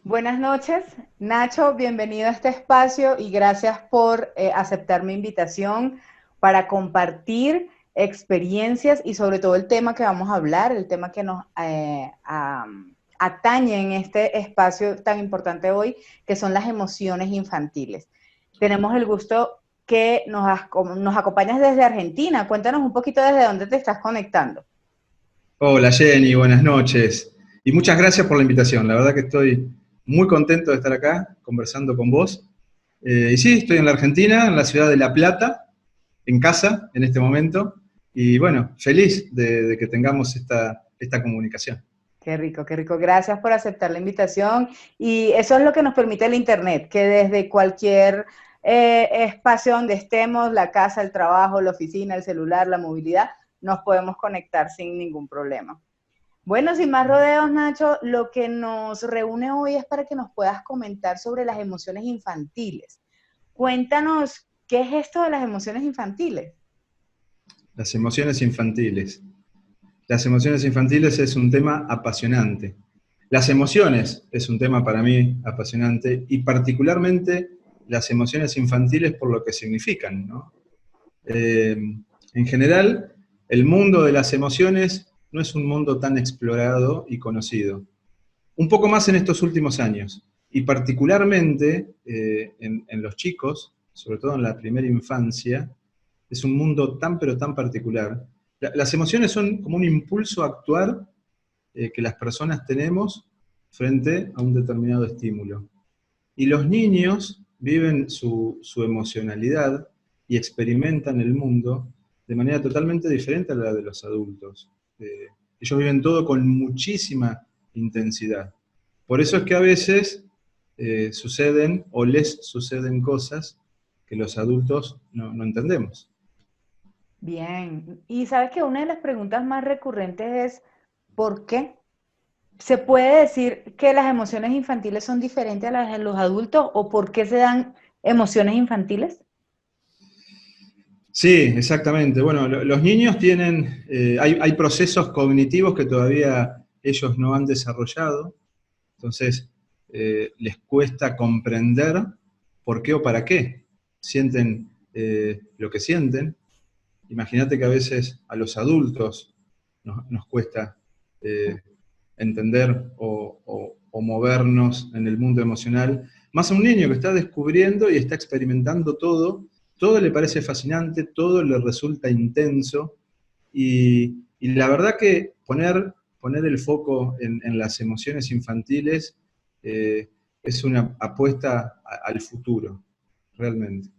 Buenas noches, Nacho, bienvenido a este espacio y gracias por aceptar mi invitación para compartir experiencias y sobre todo el tema que vamos a hablar, el tema que nos atañe en este espacio tan importante hoy, que son las emociones infantiles. Tenemos el gusto que nos acompañas desde Argentina. Cuéntanos un poquito desde dónde te estás conectando. Hola Jenny, buenas noches. Y muchas gracias por la invitación. La verdad que estoy muy contento de estar acá conversando con vos. Y sí, estoy en la Argentina, en la ciudad de La Plata, en casa en este momento. Y bueno, feliz de que tengamos esta comunicación. Qué rico, qué rico. Gracias por aceptar la invitación. Y eso es lo que nos permite el Internet, que desde cualquier espacio donde estemos, la casa, el trabajo, la oficina, el celular, la movilidad, nos podemos conectar sin ningún problema. Bueno, sin más rodeos, Nacho, lo que nos reúne hoy es para que nos puedas comentar sobre las emociones infantiles. Cuéntanos, ¿qué es esto de las emociones infantiles? Las emociones infantiles. Las emociones infantiles es un tema apasionante. Las emociones es un tema para mí apasionante y particularmente las emociones infantiles por lo que significan, ¿no? En general, el mundo de las emociones no es un mundo tan explorado y conocido. Un poco más en estos últimos años, y particularmente en los chicos, sobre todo en la primera infancia, es un mundo tan pero tan particular. Las emociones son como un impulso a actuar que las personas tenemos frente a un determinado estímulo. Y los niños viven su emocionalidad y experimentan el mundo de manera totalmente diferente a la de los adultos. Ellos viven todo con muchísima intensidad. Por eso es que a veces suceden o les suceden cosas que los adultos no entendemos. Bien, y sabes que una de las preguntas más recurrentes es, ¿por qué? ¿Se puede decir que las emociones infantiles son diferentes a las de los adultos o por qué se dan emociones infantiles? Sí, exactamente. Bueno, los niños tienen, hay procesos cognitivos que todavía ellos no han desarrollado, entonces les cuesta comprender por qué o para qué sienten lo que sienten. Imagínate que a veces a los adultos nos cuesta eh, entender o movernos en el mundo emocional, más a un niño que está descubriendo y está experimentando todo le parece fascinante, todo le resulta intenso, y la verdad que poner el foco en las emociones infantiles es una apuesta al futuro, realmente.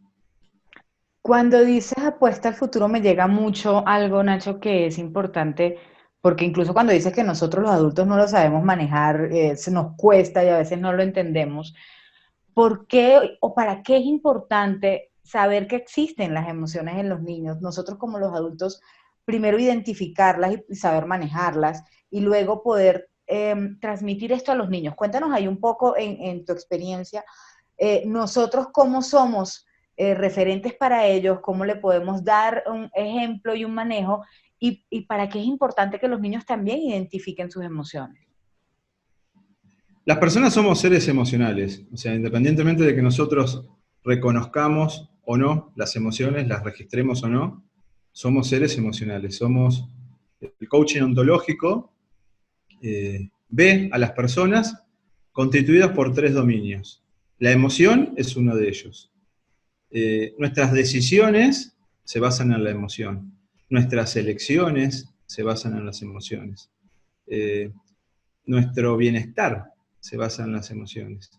Cuando dices apuesta al futuro me llega mucho algo, Nacho, que es importante, porque incluso cuando dices que nosotros los adultos no lo sabemos manejar, se nos cuesta y a veces no lo entendemos. ¿Por qué o para qué es importante saber que existen las emociones en los niños? Nosotros como los adultos, primero identificarlas y saber manejarlas y luego poder transmitir esto a los niños. Cuéntanos ahí un poco en tu experiencia, nosotros cómo somos referentes para ellos, cómo le podemos dar un ejemplo y un manejo y para qué es importante que los niños también identifiquen sus emociones. Las personas somos seres emocionales, o sea, independientemente de que nosotros reconozcamos o no las emociones, las registremos o no, somos seres emocionales. Somos, el coaching ontológico ve a las personas constituidas por tres dominios. La emoción es uno de ellos. Nuestras decisiones se basan en la emoción. Nuestras elecciones se basan en las emociones. Eh, Nuestro bienestar se basa en las emociones.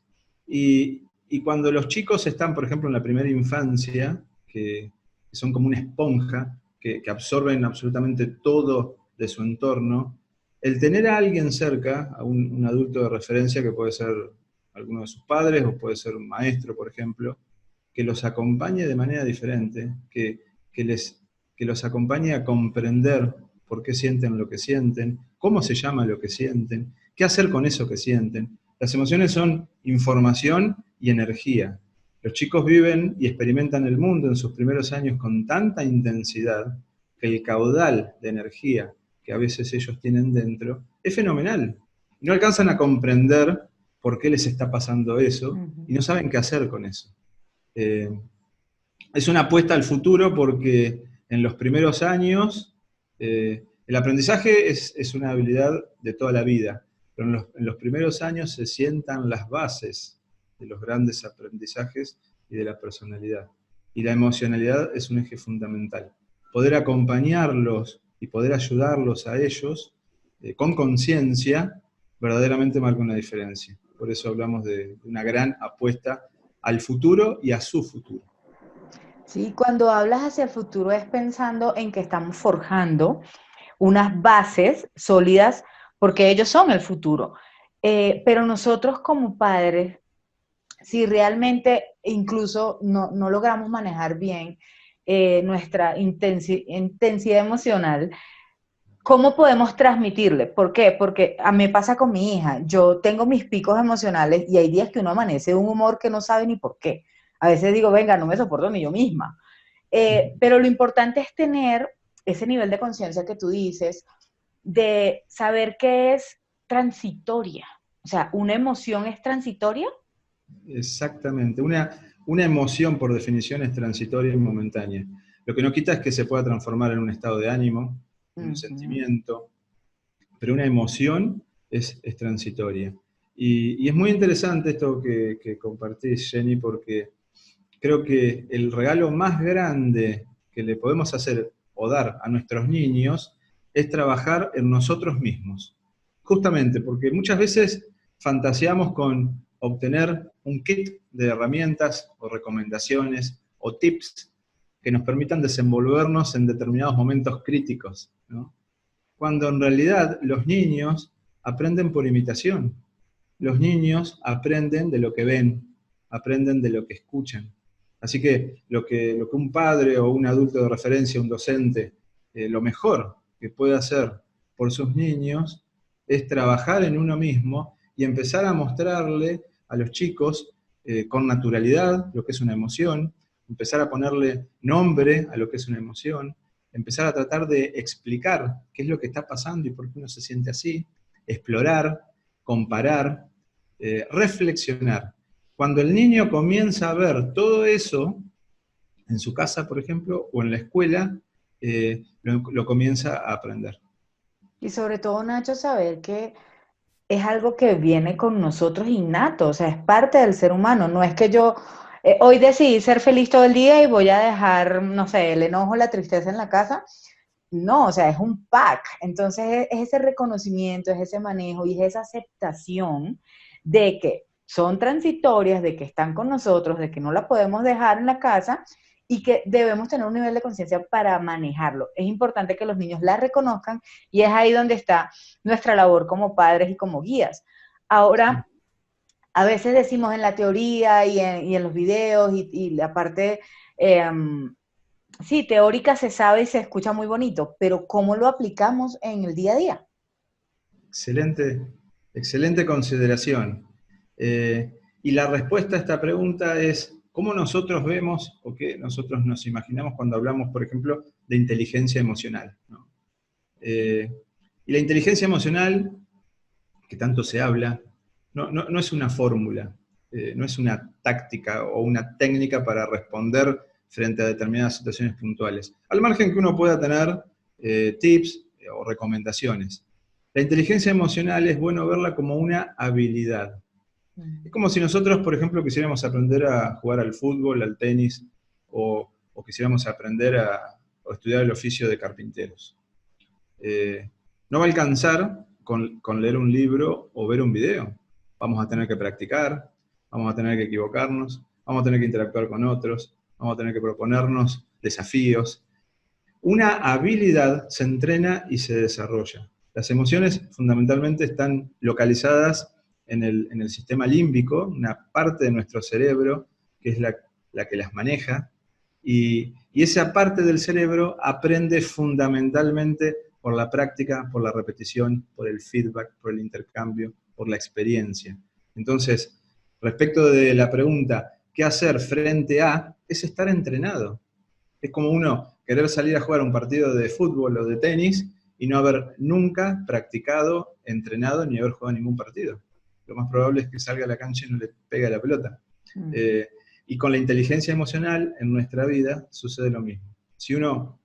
Y cuando los chicos están, por ejemplo, en la primera infancia, que son como una esponja, que absorben absolutamente todo de su entorno, el tener a alguien cerca, a un adulto de referencia, que puede ser alguno de sus padres o puede ser un maestro, por ejemplo, que los acompañe de manera diferente, que, les, que los acompañe a comprender por qué sienten lo que sienten, cómo se llama lo que sienten, qué hacer con eso que sienten. Las emociones son información y energía. Los chicos viven y experimentan el mundo en sus primeros años con tanta intensidad que el caudal de energía que a veces ellos tienen dentro es fenomenal. No alcanzan a comprender por qué les está pasando eso Ujú. y no saben qué hacer con eso. Eh, es una apuesta al futuro porque en los primeros años el aprendizaje es una habilidad de toda la vida, pero en los primeros años se sientan las bases de los grandes aprendizajes y de la personalidad. Y la emocionalidad es un eje fundamental. Poder acompañarlos y poder ayudarlos a ellos con conciencia verdaderamente marca una diferencia. Por eso hablamos de una gran apuesta al futuro y a su futuro. Sí, cuando hablas hacia el futuro es pensando en que estamos forjando unas bases sólidas porque ellos son el futuro. Pero nosotros como padres, si realmente incluso no logramos manejar bien nuestra intensidad emocional, ¿cómo podemos transmitirle? ¿Por qué? Porque a mí me pasa con mi hija. Yo tengo mis picos emocionales y hay días que uno amanece de un humor que no sabe ni por qué. A veces digo, venga, no me soporto ni yo misma. Pero lo importante es tener ese nivel de conciencia que tú dices, de saber que es transitoria. O sea, una emoción es transitoria. Exactamente. Una emoción, por definición, es transitoria y momentánea. Lo que no quita es que se pueda transformar en un estado de ánimo, en un Ujú. sentimiento, pero una emoción es transitoria. Y es muy interesante esto que compartís, Jenny, porque creo que el regalo más grande que le podemos hacer o dar a nuestros niños es trabajar en nosotros mismos. Justamente porque muchas veces fantaseamos con obtener un kit de herramientas o recomendaciones o tips que nos permitan desenvolvernos en determinados momentos críticos, ¿no? Cuando en realidad los niños aprenden por imitación. Los niños aprenden de lo que ven, aprenden de lo que escuchan. Así que lo que un padre o un adulto de referencia, un docente, lo mejor que puede hacer por sus niños es trabajar en uno mismo y empezar a mostrarle a los chicos con naturalidad lo que es una emoción, empezar a ponerle nombre a lo que es una emoción, empezar a tratar de explicar qué es lo que está pasando y por qué uno se siente así, explorar, comparar, reflexionar. Cuando el niño comienza a ver todo eso, en su casa, por ejemplo, o en la escuela, lo comienza a aprender. Y sobre todo, Nacho, saber que es algo que viene con nosotros innato, o sea, es parte del ser humano. No es que yo hoy decidí ser feliz todo el día y voy a dejar, no sé, el enojo, la tristeza en la casa. No, o sea, es un pack. Entonces, es ese reconocimiento, es ese manejo y es esa aceptación de que son transitorias, de que están con nosotros, de que no la podemos dejar en la casa y que debemos tener un nivel de conciencia para manejarlo. Es importante que los niños la reconozcan y es ahí donde está nuestra labor como padres y como guías. Ahora, a veces decimos en la teoría y en los videos y la parte, sí, teórica se sabe y se escucha muy bonito, pero ¿cómo lo aplicamos en el día a día? Excelente, excelente consideración. Y la respuesta a esta pregunta es, ¿cómo nosotros vemos o qué nosotros nos imaginamos cuando hablamos, por ejemplo, de inteligencia emocional, ¿no? Eh, y la inteligencia emocional, que tanto se habla, no es una fórmula, no es una táctica o una técnica para responder frente a determinadas situaciones puntuales. Al margen que uno pueda tener tips o recomendaciones. La inteligencia emocional es bueno verla como una habilidad. Es como si nosotros, por ejemplo, quisiéramos aprender a jugar al fútbol, al tenis, o quisiéramos aprender o estudiar el oficio de carpinteros. Eh, no va a alcanzar con leer un libro o ver un video. Vamos a tener que practicar, vamos a tener que equivocarnos, vamos a tener que interactuar con otros, vamos a tener que proponernos desafíos. Una habilidad se entrena y se desarrolla. Las emociones fundamentalmente están localizadas en el sistema límbico, una parte de nuestro cerebro que es la que las maneja, y esa parte del cerebro aprende fundamentalmente por la práctica, por la repetición, por el feedback, por el intercambio, por la experiencia. Entonces, respecto de la pregunta, ¿qué hacer frente a? Es estar entrenado. Es como uno querer salir a jugar un partido de fútbol o de tenis y no haber nunca practicado, entrenado, ni haber jugado ningún partido. lo más probable es que salga a la cancha y no le pegue a la pelota. Mm. Eh, y con la inteligencia emocional en nuestra vida sucede lo mismo. Si uno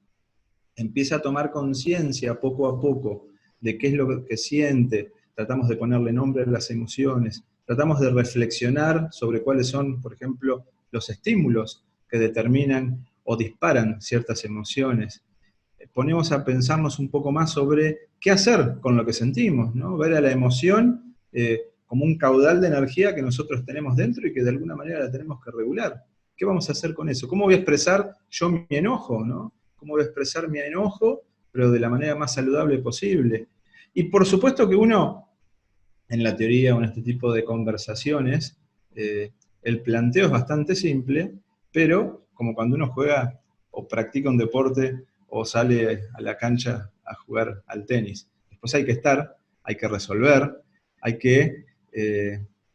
empieza a tomar conciencia poco a poco de qué es lo que siente, tratamos de ponerle nombre a las emociones, tratamos de reflexionar sobre cuáles son, por ejemplo, los estímulos que determinan o disparan ciertas emociones. Ponemos a pensarnos un poco más sobre qué hacer con lo que sentimos, ¿no? Ver a la emoción como un caudal de energía que nosotros tenemos dentro y que de alguna manera la tenemos que regular. ¿Qué vamos a hacer con eso? ¿Cómo voy a expresar yo mi enojo, ¿no? ¿Cómo voy a expresar mi enojo, pero de la manera más saludable posible? Y por supuesto que uno, en la teoría o en este tipo de conversaciones, el planteo es bastante simple, pero como cuando uno juega o practica un deporte o sale a la cancha a jugar al tenis. Después hay que estar, hay que resolver, hay que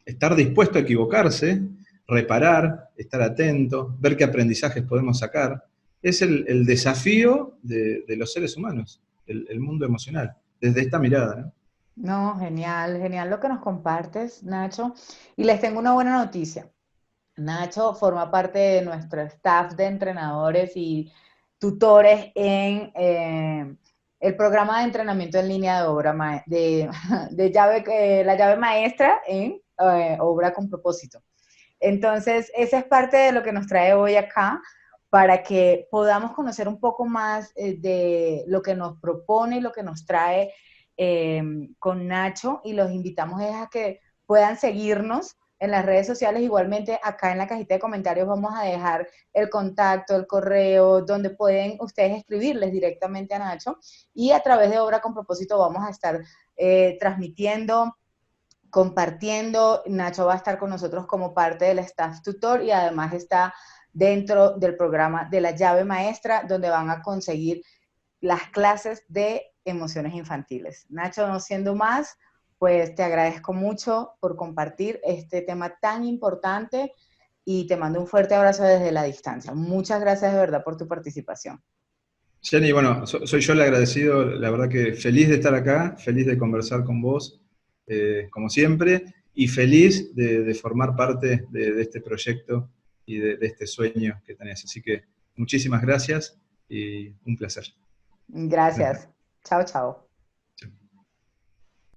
estar dispuesto a equivocarse, reparar, estar atento, ver qué aprendizajes podemos sacar. Es el desafío de los seres humanos, el mundo emocional, desde esta mirada, ¿no? No, genial, genial lo que nos compartes, Nacho. Y les tengo una buena noticia. Nacho forma parte de nuestro staff de entrenadores y tutores en el programa de entrenamiento en línea de de llave, la llave maestra en obra con propósito. Entonces, esa es parte de lo que nos trae hoy acá para que podamos conocer un poco más de lo que nos propone y lo que nos trae eh, con Nacho, y los invitamos a que puedan seguirnos en las redes sociales. Igualmente, acá en la cajita de comentarios vamos a dejar el contacto, el correo, donde pueden ustedes escribirles directamente a Nacho, y a través de Obra con Propósito vamos a estar transmitiendo, compartiendo. Nacho va a estar con nosotros como parte del staff tutor y además está dentro del programa de la llave maestra, donde van a conseguir las clases de emociones infantiles. Nacho, no siendo más, pues te agradezco mucho por compartir este tema tan importante y te mando un fuerte abrazo desde la distancia. Muchas gracias de verdad por tu participación. Jenny, bueno, soy yo el agradecido, la verdad que feliz de estar acá, feliz de conversar con vos, como siempre, y feliz de formar parte de este proyecto y de este sueño que tenés. Así que muchísimas gracias y un placer. Gracias. Chao, chao.